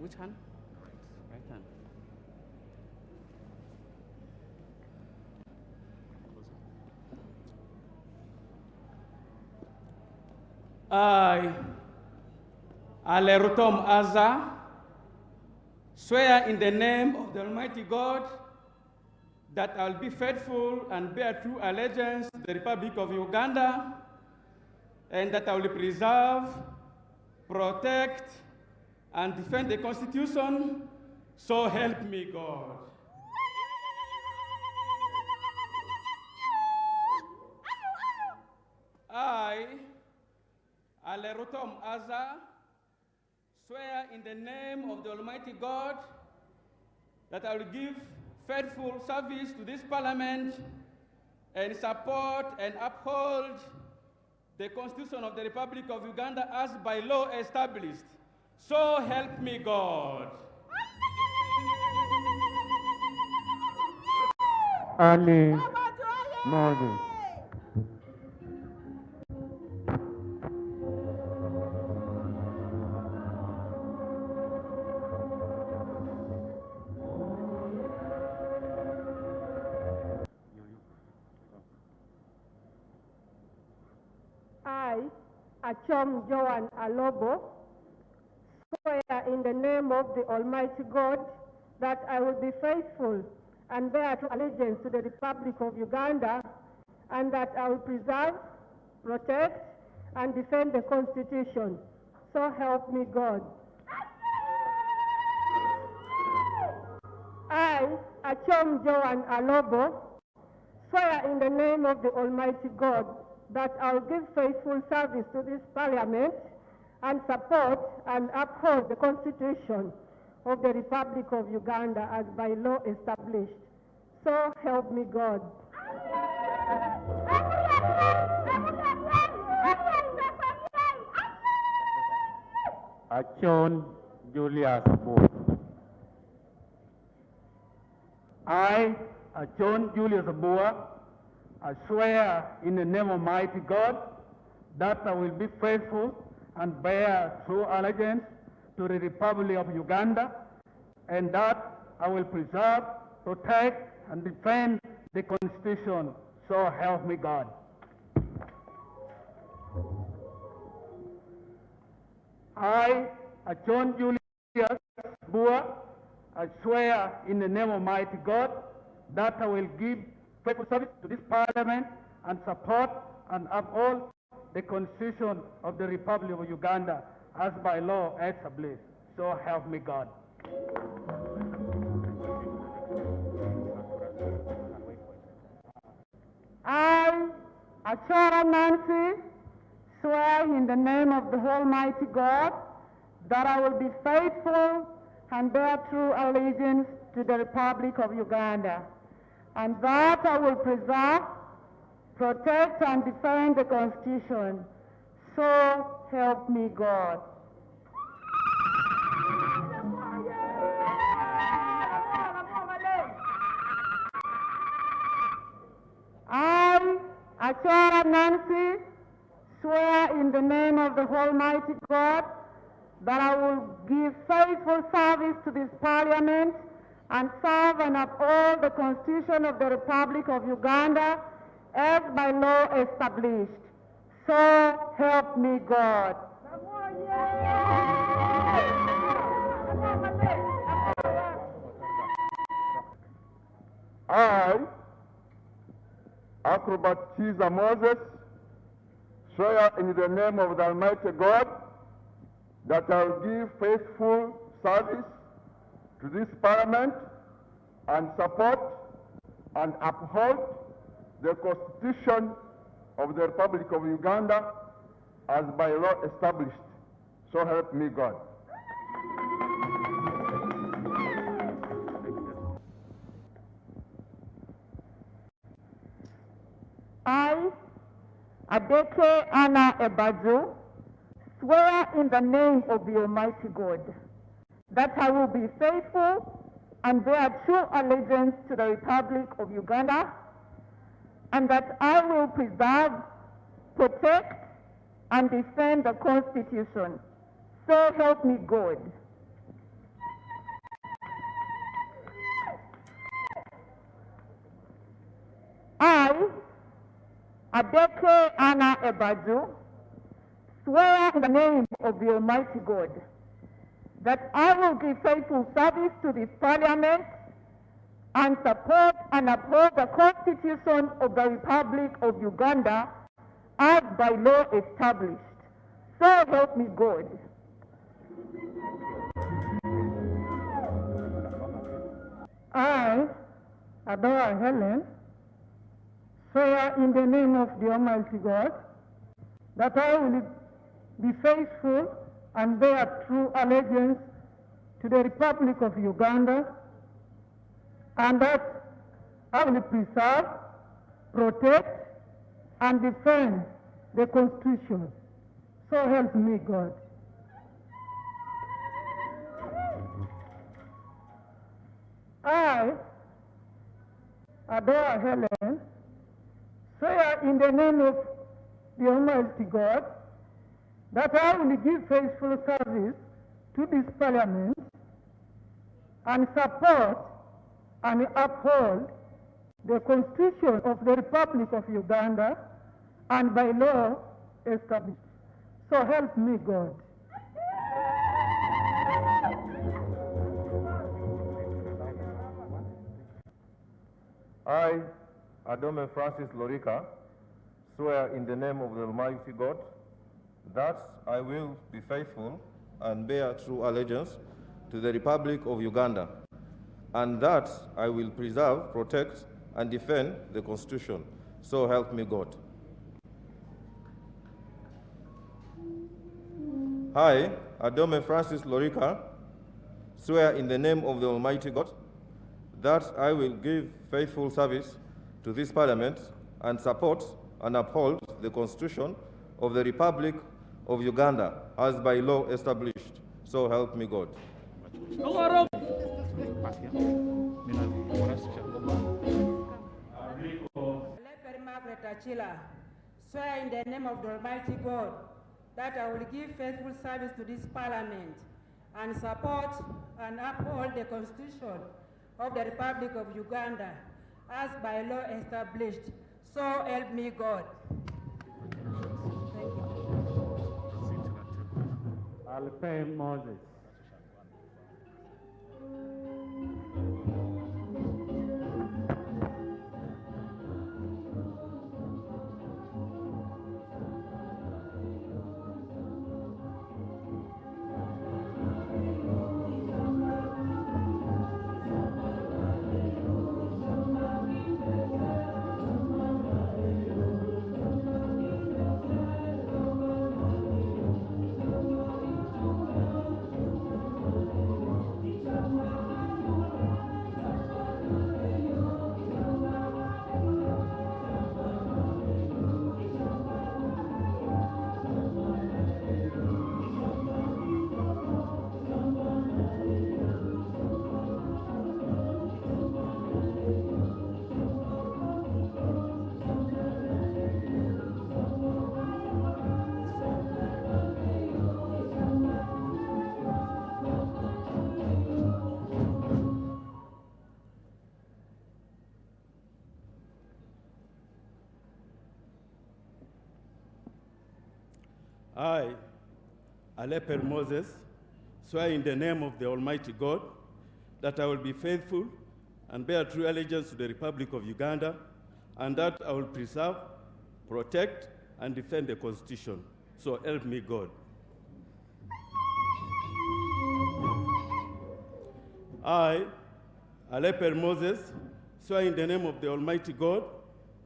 Which hand? Right hand. I, Alerutom Aza, swear in the name of the Almighty God that I will be faithful and bear true allegiance to the Republic of Uganda, and that I will preserve, protect, and defend the Constitution, so help me God. I, Alerutom Aza, swear in the name of the Almighty God that I will give faithful service to this Parliament and support and uphold the Constitution of the Republic of Uganda as by law established. So help me God. Ali Moses. I, Achom Joan Alobo, swear in the name of the Almighty God that I will be faithful and bear true allegiance to the Republic of Uganda, and that I will preserve, protect, and defend the Constitution. So help me God. I, Achom Joan Alobo, swear in the name of the Almighty God that I will give faithful service to this Parliament and support and uphold the Constitution of the Republic of Uganda as by law established. So help me God. Achon Julius Bua. I, Achon Julius Bua, I swear in the name of Almighty God that I will be faithful and bear true allegiance to the Republic of Uganda, and that I will preserve, protect, and defend the Constitution. So help me God. I, John Julius Bua, I swear in the name of Almighty God that I will give faithful service to this Parliament and support and uphold the Constitution of the Republic of Uganda as by law established. So help me God. I, Achora Nancy, swear in the name of the Almighty God that I will be faithful and bear true allegiance to the Republic of Uganda, and that I will preserve, protect, and defend the Constitution. So help me God. I, Achora Nancy, swear in the name of the Almighty God that I will give faithful service to this Parliament and serve and uphold the Constitution of the Republic of Uganda as by law established. So help me God. I, Acrobat Chiza Moses, swear in the name of the Almighty God that I will give faithful service to this Parliament and support and uphold the Constitution of the Republic of Uganda as by law established. So help me God. I, Ababaka Anna Ebadu, swear in the name of the Almighty God that I will be faithful and bear true allegiance to the Republic of Uganda, and that I will preserve, protect, and defend the Constitution. So help me God. I, Ababaka Anna Ebaju, swear in the name of the Almighty God that I will give faithful service to this Parliament and support and uphold the Constitution of the Republic of Uganda as by law established. So help me God. I, Adora Helen, swear in the name of the Almighty God that I will be faithful and bear true allegiance to the Republic of Uganda, and that I will preserve, protect, and defend the Constitution. So help me God. I, Adora Helen, swear in the name of the Almighty God that I will give faithful service to this Parliament and support and uphold the Constitution of the Republic of Uganda and by law established. So help me God. I, Adome Francis Lorika, swear in the name of the Almighty God that I will be faithful and bear true allegiance to the Republic of Uganda, and that I will preserve, protect, and defend the Constitution. So help me God. I, Adome Francis Lorika, swear in the name of the Almighty God that I will give faithful service to this Parliament and support and uphold the Constitution of the Republic of Uganda as by law established. So help me God. Swear in the name of the Almighty God that I will give faithful service to this Parliament and support and uphold the Constitution of the Republic of Uganda as by law established. So help me God. Thank you. Alpay Moses. I, Aleper Moses, swear in the name of the Almighty God that I will be faithful and bear true allegiance to the Republic of Uganda, and that I will preserve, protect, and defend the Constitution. So help me God. I, Aleper Moses, swear in the name of the Almighty God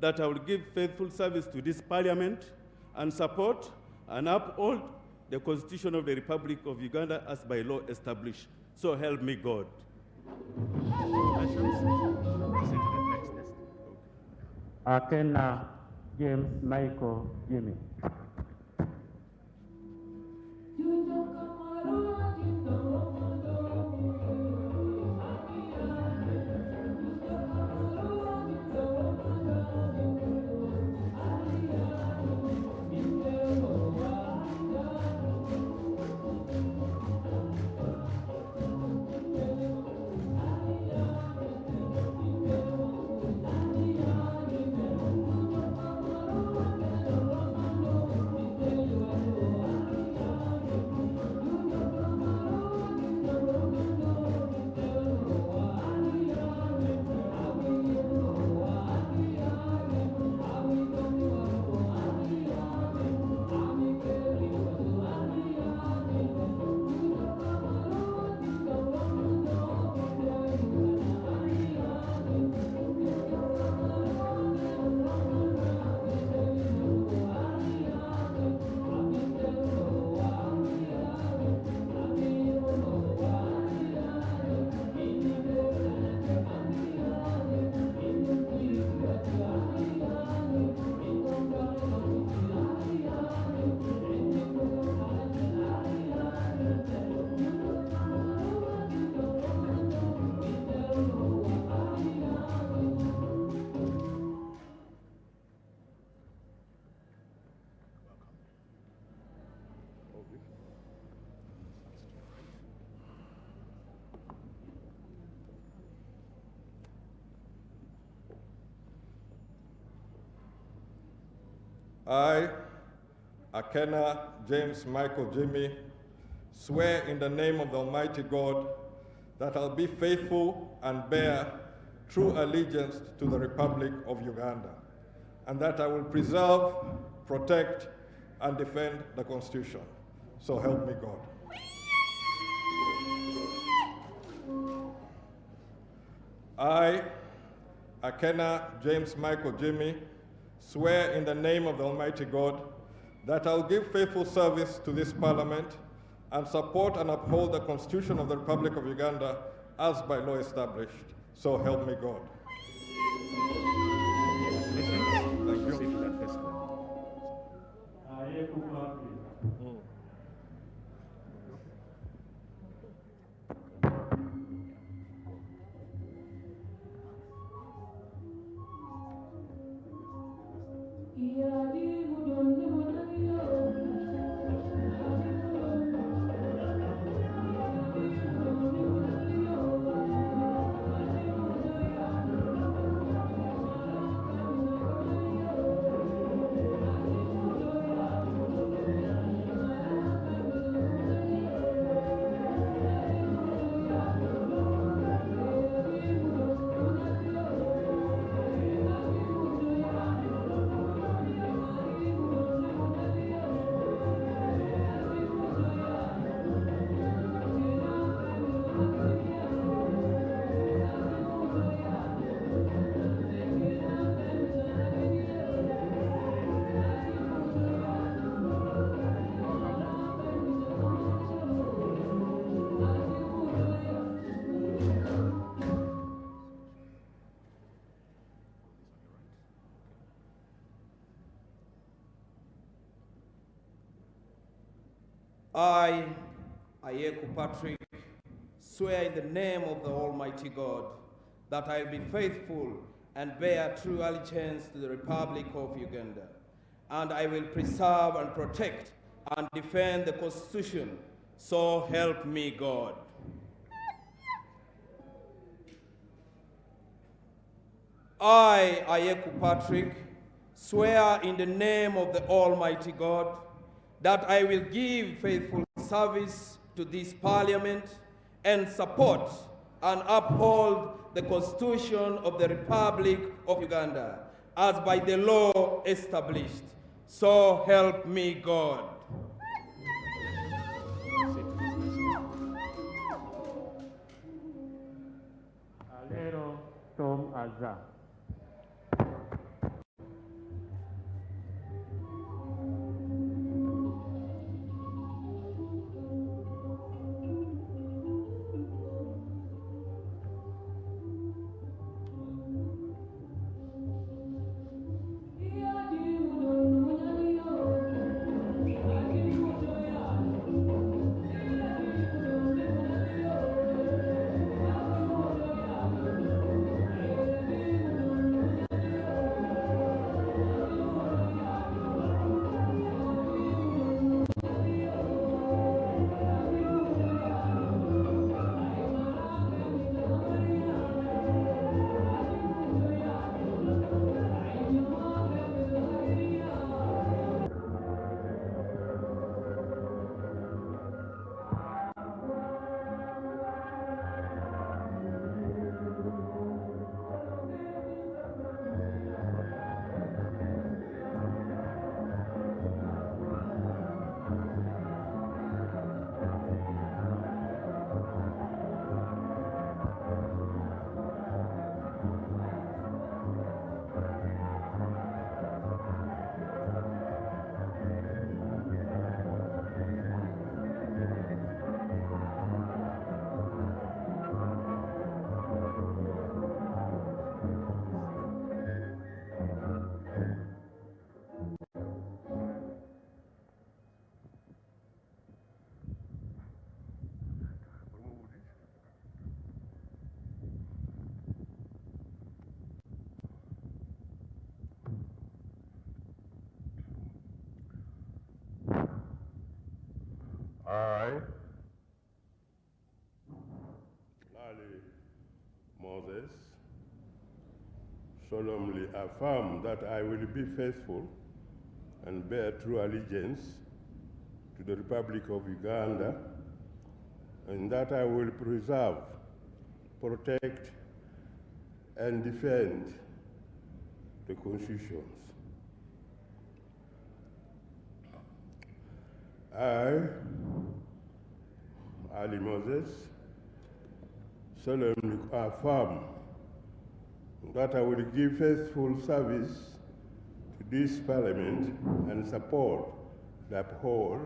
that I will give faithful service to this Parliament and support and uphold the Constitution of the Republic of Uganda as by law established. So help me God. Akena James Michael Jimmy. I, Akena James Michael Jimmy, swear in the name of the Almighty God that I'll be faithful and bear true allegiance to the Republic of Uganda, and that I will preserve, protect, and defend the Constitution. So help me God. I, Akena James Michael Jimmy, swear in the name of the Almighty God that I'll give faithful service to this Parliament and support and uphold the Constitution of the Republic of Uganda as by law established. So help me God. Thank you. I, Ayeku Patrick, swear in the name of the Almighty God that I will be faithful and bear true allegiance to the Republic of Uganda, and I will preserve and protect and defend the Constitution. So help me God. I, Ayeku Patrick, swear in the name of the Almighty God that I will give faithful service to this Parliament and support and uphold the Constitution of the Republic of Uganda as by the law established. So help me God. Alero Tom Azza. I, Lali Moses, solemnly affirm that I will be faithful and bear true allegiance to the Republic of Uganda, and that I will preserve, protect, and defend the constitutions. I, Ali Moses, solemnly affirm that I will give faithful service to this Parliament and support and uphold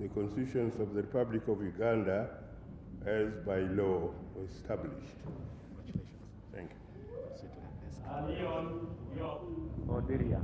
the constitutions of the Republic of Uganda as by law established. Thank you. Leon Odiria.